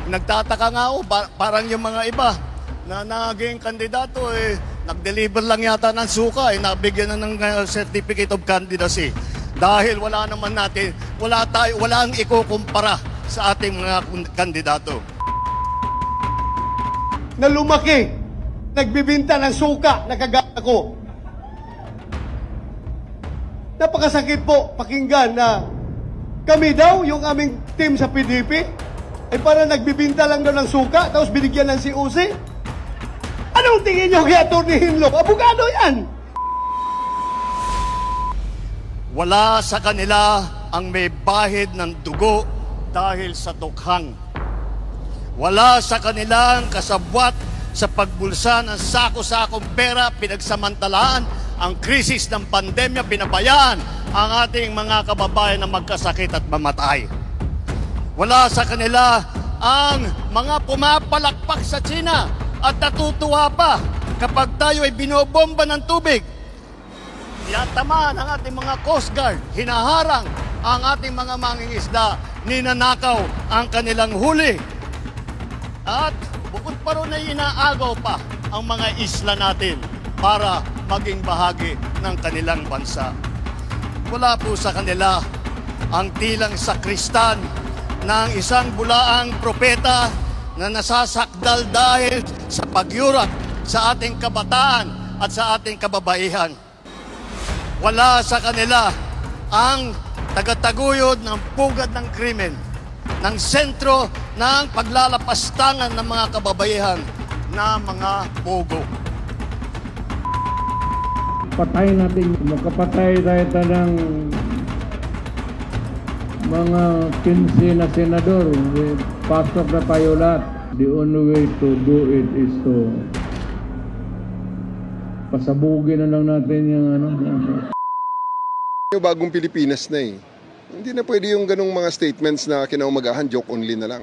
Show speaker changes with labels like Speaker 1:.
Speaker 1: Nagtataka nga ako, parang yung mga iba na naging kandidato, nag-deliver lang yata ng suka, nabigyan na ng certificate of candidacy. Dahil wala naman natin, walang ikukumpara sa ating mga kandidato.
Speaker 2: Na lumaki, nagbibinta ng suka, nakagaya ko. Napakasakit po pakinggan na kami daw, yung aming team sa PDP, ay para nagbibinta lang daw ng suka, tapos binigyan ng COC. Anong tingin nyo kay Atty. Hinlock? Abogado yan!
Speaker 1: Wala sa kanila ang may bahid ng dugo dahil sa tukhang. Wala sa kanila ang kasabwat sa pagbulsa ng sako-sakong pera, pinagsamantalaan ang krisis ng pandemya, pinabayaan ang ating mga kababayan na magkasakit at mamatay. Wala sa kanila ang mga pumapalakpak sa China at natutuwa pa kapag tayo ay binobomba ng tubig. Yatamaan ang ating mga Coast Guard, hinaharang ang ating mga mangingisda, ninanakaw ang kanilang huli. At bukod pa rin ay inaagaw pa ang mga isla natin para maging bahagi ng kanilang bansa. Wala po sa kanila ang tilang sakristan ng isang bulaang propeta na nasasakdal dahil sa pagyurak sa ating kabataan at sa ating kababaihan. Wala sa kanila ang tagataguyod ng pugad ng krimen, ng sentro ng paglalapastangan ng mga kababaihan na mga pogo.
Speaker 3: Patay natin, makapatay tayo ng mga 15 na senador. Pasok na tayo lahat. The only way to do it is to pasabugin na lang natin yung
Speaker 4: Bagong Pilipinas na eh. Hindi na pwede yung ganong mga statements na kinaumagahan, joke only na lang.